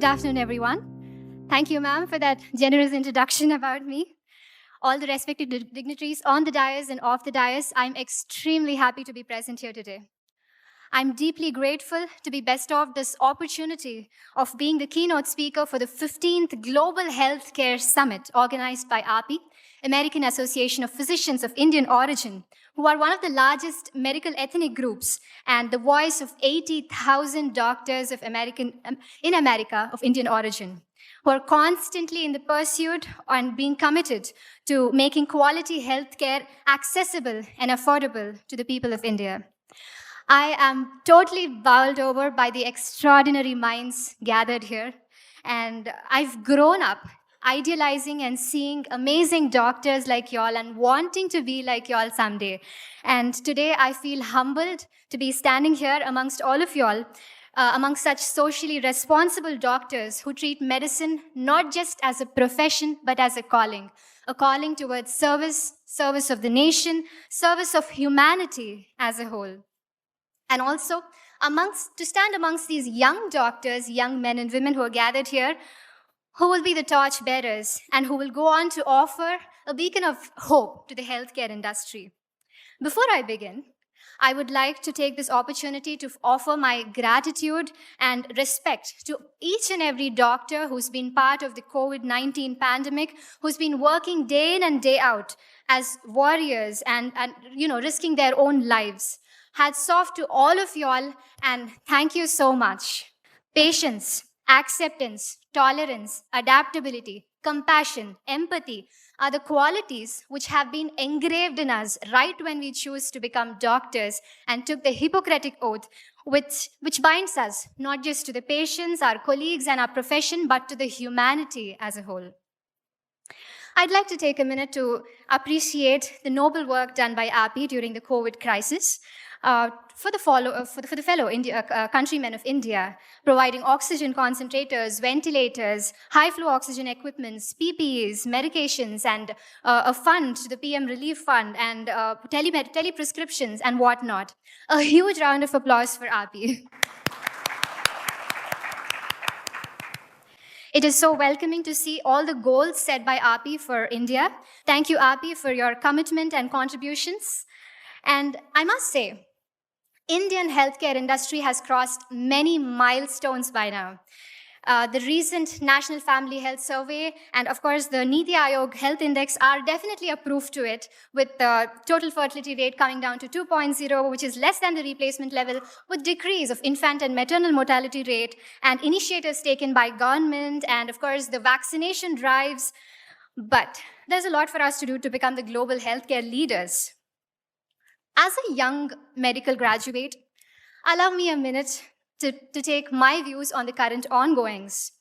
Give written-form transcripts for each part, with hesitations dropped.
Good afternoon, everyone. Thank you, ma'am, for that generous introduction about me. All the respected dignitaries on the dais and off the dais, I'm extremely happy to be present here today. I'm deeply grateful to be bestowed this opportunity of being the keynote speaker for the 15th Global Healthcare Summit organized by API, American Association of Physicians of Indian Origin, who are one of the largest medical ethnic groups and the voice of 80,000 doctors in America of Indian origin, who are constantly in the pursuit and being committed to making quality healthcare accessible and affordable to the people of India. I am totally bowled over by the extraordinary minds gathered here. And I've grown up idealizing and seeing amazing doctors like y'all and wanting to be like y'all someday. And today I feel humbled to be standing here amongst all of y'all, amongst such socially responsible doctors who treat medicine not just as a profession, but as a calling towards service of the nation, service of humanity as a whole. And also, to stand amongst these young doctors, young men and women who are gathered here, who will be the torch bearers and who will go on to offer a beacon of hope to the healthcare industry. Before I begin, I would like to take this opportunity to offer my gratitude and respect to each and every doctor who's been part of the COVID-19 pandemic, who's been working day in and day out as warriors and risking their own lives. Hats off to all of y'all, and thank you so much. Patience, acceptance, tolerance, adaptability, compassion, empathy are the qualities which have been engraved in us right when we choose to become doctors and took the Hippocratic Oath, which binds us not just to the patients, our colleagues, and our profession, but to the humanity as a whole. I'd like to take a minute to appreciate the noble work done by API during the COVID crisis. For the fellow countrymen of India, providing oxygen concentrators, ventilators, high-flow oxygen equipments, PPEs, medications, and a fund to the PM Relief Fund, and tele-prescriptions and whatnot. A huge round of applause for API. It is so welcoming to see all the goals set by API for India. Thank you, API, for your commitment and contributions. And I must say, Indian healthcare industry has crossed many milestones by now. The recent National Family Health Survey and, of course, the Niti Aayog Health Index are definitely a proof to it, with the total fertility rate coming down to 2.0, which is less than the replacement level, with decrease of infant and maternal mortality rate, and initiatives taken by government, and, of course, the vaccination drives. But there's a lot for us to do to become the global healthcare leaders. As a young medical graduate, allow me a minute to take my views on the current ongoings.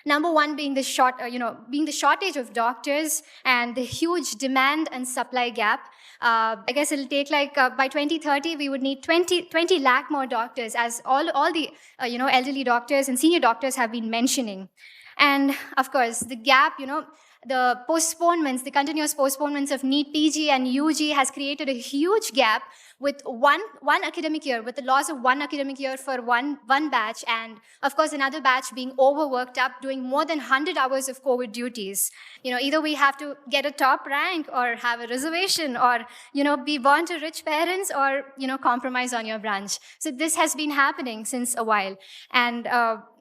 Number one being the shortage of doctors and the huge demand and supply gap. I guess it'll take by 2030 we would need 20 lakh more doctors, as all the elderly doctors and senior doctors have been mentioning. And of course, the gap, the postponements, the continuous postponements of NEET PG and UG has created a huge gap with one academic year, with the loss of one academic year for one batch, and of course another batch being overworked up, doing more than 100 hours of COVID duties. Either we have to get a top rank or have a reservation or, be born to rich parents or, compromise on your branch. So this has been happening since a while. And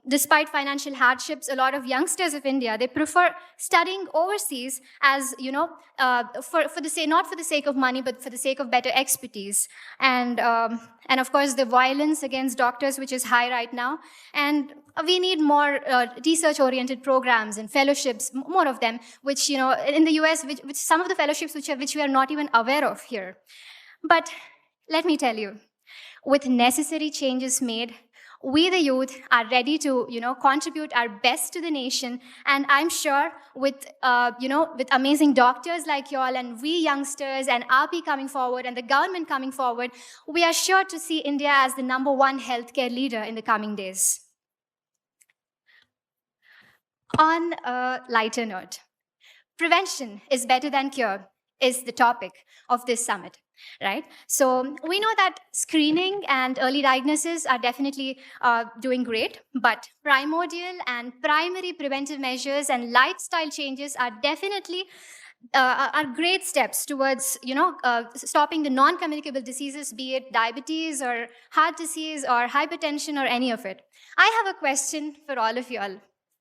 despite financial hardships, a lot of youngsters of India, they prefer studying overseas as, not for the sake of money, but for the sake of better expertise. And of course, the violence against doctors, which is high right now. And we need more research-oriented programs and fellowships, more of them, which, in the US, which some of the fellowships which we are not even aware of here. But let me tell you, with necessary changes made, we, the youth, are ready to, contribute our best to the nation. And I'm sure with amazing doctors like y'all and we youngsters and API coming forward and the government coming forward, we are sure to see India as the #1 healthcare leader in the coming days. On a lighter note, prevention is better than cure is the topic of this summit. right? So we know that screening and early diagnosis are definitely doing great, but primordial and primary preventive measures and lifestyle changes are definitely are great steps towards stopping the non-communicable diseases, be it diabetes or heart disease or hypertension or any of it. I have a question for all of y'all.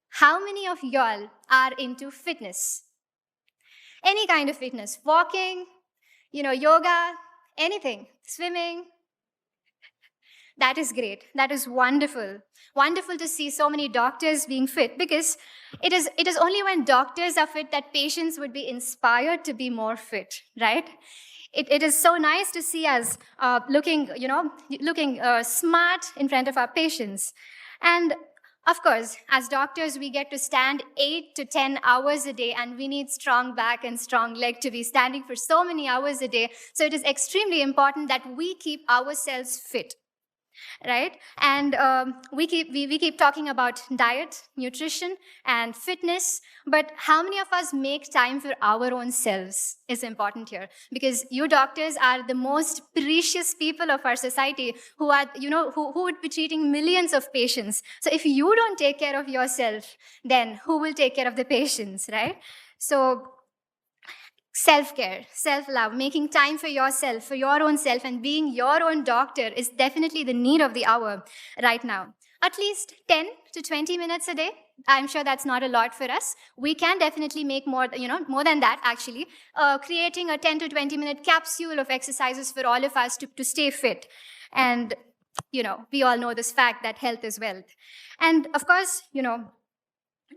How many of y'all are into fitness? Any kind of fitness, walking, yoga, anything, swimming. That is great. That is wonderful. Wonderful to see so many doctors being fit, because it is only when doctors are fit that patients would be inspired to be more fit, right? It is so nice to see us looking smart in front of our patients. And of course, as doctors, we get to stand 8 to 10 hours a day, and we need strong back and strong leg to be standing for so many hours a day. So it is extremely important that we keep ourselves fit, right? And we keep talking about diet, nutrition, and fitness, but how many of us make time for our own selves is important here, because you doctors are the most precious people of our society, who are who would be treating millions of patients. So if you don't take care of yourself, then who will take care of the patients, right? So self-care, self-love, making time for yourself, for your own self, and being your own doctor is definitely the need of the hour right now. At least 10 to 20 minutes a day. I'm sure that's not a lot for us. We can definitely make more, more than that, actually. Creating a 10 to 20 minute capsule of exercises for all of us to stay fit. And, we all know this fact that health is wealth. And of course,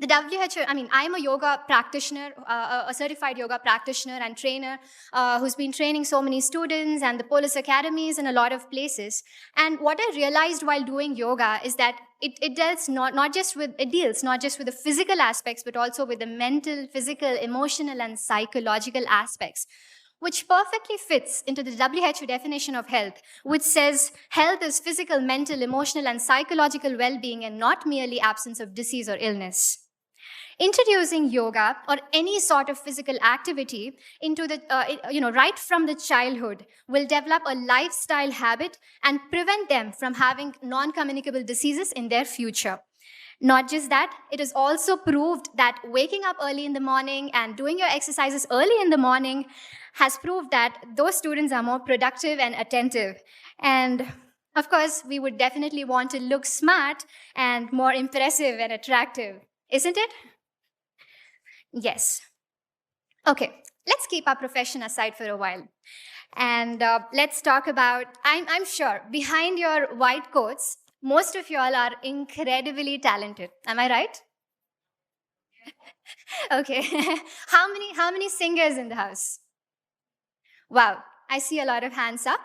the WHO, I'm a yoga practitioner, a certified yoga practitioner and trainer who's been training so many students and the Police Academies in a lot of places. And what I realized while doing yoga is that it deals not just with the physical aspects, but also with the mental, physical, emotional, and psychological aspects, which perfectly fits into the WHO definition of health, which says health is physical, mental, emotional, and psychological well-being, and not merely absence of disease or illness. Introducing yoga or any sort of physical activity into the right from the childhood will develop a lifestyle habit and prevent them from having non-communicable diseases in their future. Not just that, it is also proved that waking up early in the morning and doing your exercises early in the morning has proved that those students are more productive and attentive. And of course, we would definitely want to look smart and more impressive and attractive, isn't it? Yes. Okay, let's keep our profession aside for a while. And let's talk about, I'm sure, behind your white coats, most of y'all are incredibly talented. Am I right? Okay. How many singers in the house? Wow, I see a lot of hands up.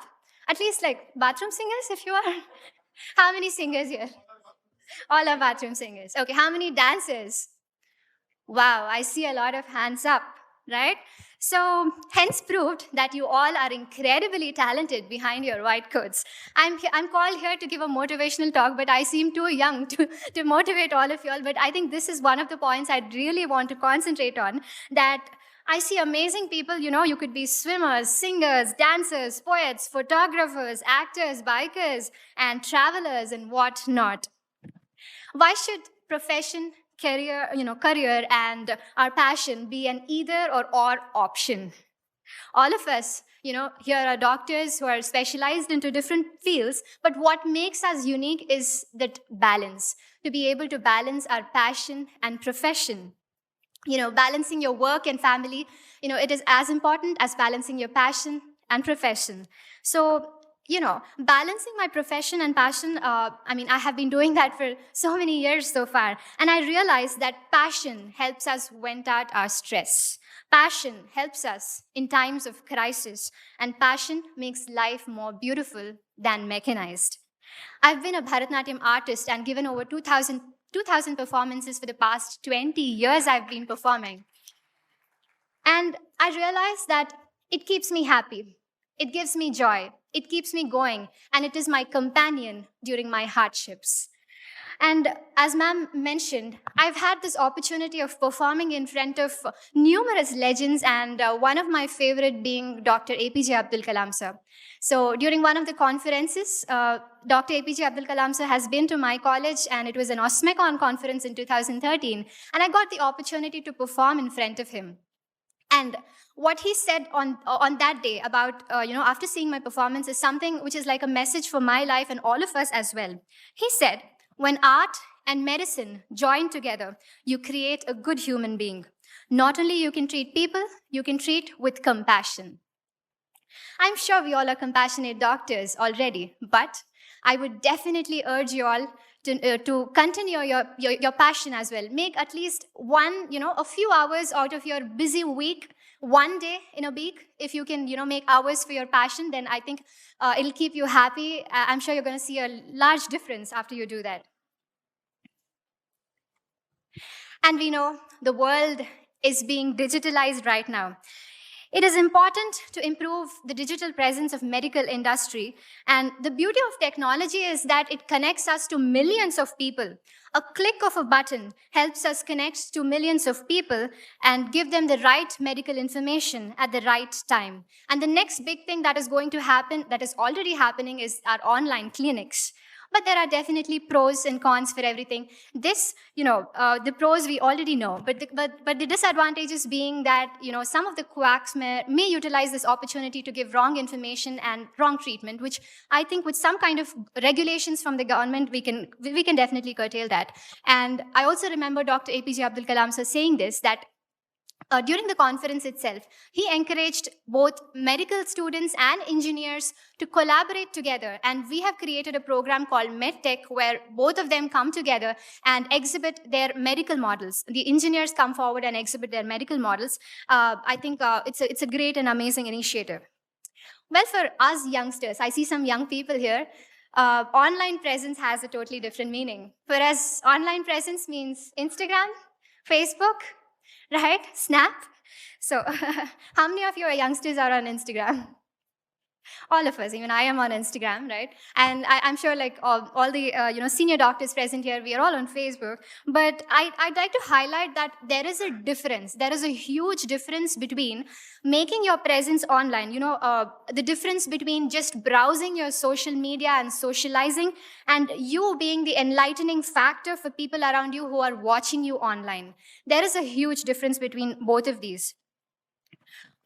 At least like bathroom singers, if you are. How many singers here? All are bathroom singers. Okay, how many dancers? Wow, I see a lot of hands up, right? So, hence proved that you all are incredibly talented behind your white coats. I'm called here to give a motivational talk, but I seem too young to motivate all of you all. But I think this is one of the points I'd really want to concentrate on, that I see amazing people, you could be swimmers, singers, dancers, poets, photographers, actors, bikers, and travelers, and whatnot. Why should profession, career and our passion be an either or option? All of us, here are doctors who are specialized into different fields, but what makes us unique is that balance, to be able to balance our passion and profession. Balancing your work and family, it is as important as balancing your passion and profession. So, balancing my profession and passion, I have been doing that for so many years so far. And I realized that passion helps us vent out our stress. Passion helps us in times of crisis. And passion makes life more beautiful than mechanized. I've been a Bharatanatyam artist and given over 2,000 performances for the past 20 years I've been performing. And I realized that it keeps me happy. It gives me joy. It keeps me going. And it is my companion during my hardships. And as ma'am mentioned, I've had this opportunity of performing in front of numerous legends, and one of my favorite being Dr. APJ Abdul Kalam sir. So during one of the conferences, Dr. APJ Abdul Kalam sir has been to my college, and it was an OSMECON conference in 2013, and I got the opportunity to perform in front of him. And what he said on that day about, after seeing my performance is something which is like a message for my life and all of us as well. He said, when art and medicine join together, you create a good human being. Not only you can treat people, you can treat with compassion. I'm sure we all are compassionate doctors already, but I would definitely urge you all to continue your passion as well. Make at least a few hours out of your busy week, one day in a week. If you can, make hours for your passion, then I think it'll keep you happy. I'm sure you're going to see a large difference after you do that. And we know the world is being digitalized right now. It is important to improve the digital presence of medical industry. And the beauty of technology is that it connects us to millions of people. A click of a button helps us connect to millions of people and give them the right medical information at the right time. And the next big thing that is going to happen, that is already happening, is our online clinics. But there are definitely pros and cons for everything. This, the pros we already know, but the disadvantages being that, some of the quacks may utilize this opportunity to give wrong information and wrong treatment, which I think with some kind of regulations from the government, we can definitely curtail that. And I also remember Dr. APJ Abdul Kalam sir saying this, that during the conference itself, he encouraged both medical students and engineers to collaborate together. And we have created a program called MedTech, where both of them come together and exhibit their medical models. The engineers come forward and exhibit their medical models. I think it's a great and amazing initiative. Well, for us youngsters, I see some young people here. Online presence has a totally different meaning. For us, online presence means Instagram, Facebook, right? Snap. So how many of your youngsters are on Instagram? All of us, even I am on Instagram, right? And I'm sure like all the senior doctors present here, we are all on Facebook. But I'd like to highlight that there is a difference. There is a huge difference between making your presence online, the difference between just browsing your social media and socializing, and you being the enlightening factor for people around you who are watching you online. There is a huge difference between both of these.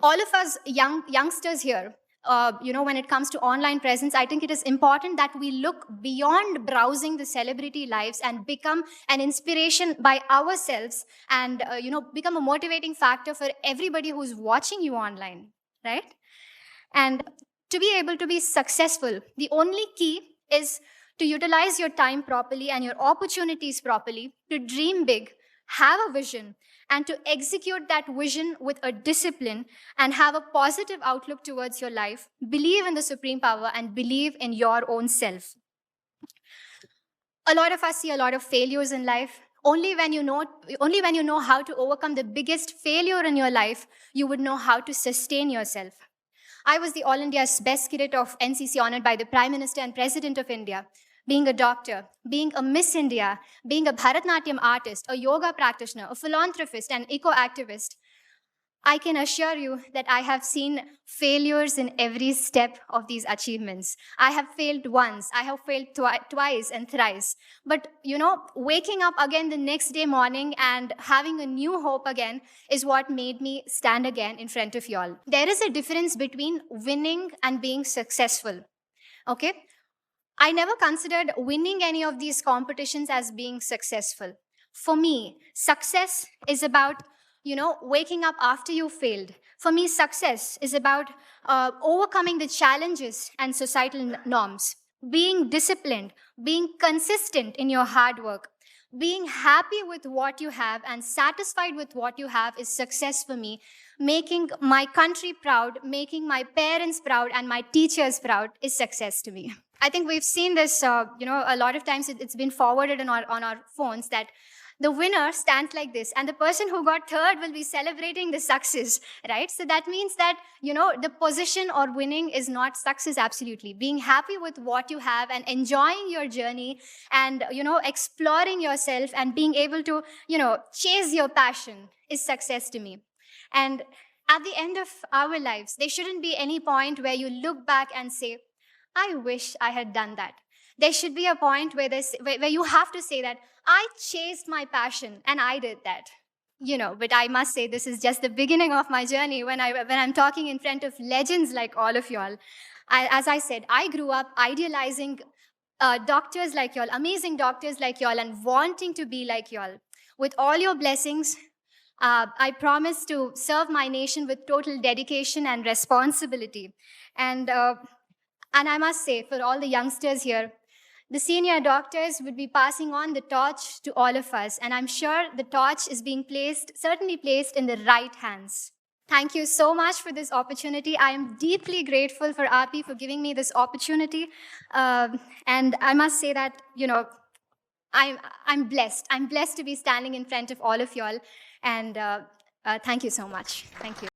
All of us youngsters here, when it comes to online presence, I think it is important that we look beyond browsing the celebrity lives and become an inspiration by ourselves, and become a motivating factor for everybody who's watching you online, right? And to be able to be successful, the only key is to utilize your time properly and your opportunities properly, to dream big, have a vision, and to execute that vision with a discipline and have a positive outlook towards your life. Believe in the supreme power and believe in your own self. A lot of us see a lot of failures in life. Only when you know how to overcome the biggest failure in your life, you would know how to sustain yourself. I was the All India's best cadet of NCC, honored by the Prime Minister and President of India. Being a doctor, being a Miss India, being a Bharatanatyam artist, a yoga practitioner, a philanthropist, and eco-activist, I can assure you that I have seen failures in every step of these achievements. I have failed once, I have failed twice and thrice. But, waking up again the next day morning and having a new hope again is what made me stand again in front of y'all. There is a difference between winning and being successful, okay? I never considered winning any of these competitions as being successful. For me, success is about, waking up after you failed. For me, success is about overcoming the challenges and societal norms, being disciplined, being consistent in your hard work, being happy with what you have and satisfied with what you have is success for me. Making my country proud, making my parents proud, and my teachers proud is success to me. I think we've seen this, a lot of times it's been forwarded on our phones that the winner stands like this, and the person who got third will be celebrating the success, right? So that means that, the position or winning is not success. Absolutely, being happy with what you have and enjoying your journey, and exploring yourself and being able to chase your passion is success to me. And at the end of our lives, there shouldn't be any point where you look back and say, I wish I had done that. There should be a point where you have to say that I chased my passion and I did that. But I must say, this is just the beginning of my journey when I'm talking in front of legends like all of y'all. As I said, I grew up idealizing doctors like y'all, amazing doctors like y'all, and wanting to be like y'all. With all your blessings, I promise to serve my nation with total dedication and responsibility. And I must say, for all the youngsters here, the senior doctors would be passing on the torch to all of us. And I'm sure the torch is being certainly placed in the right hands. Thank you so much for this opportunity. I am deeply grateful for RP for giving me this opportunity. And I must say that, I'm blessed. I'm blessed to be standing in front of all of y'all. And thank you so much. Thank you.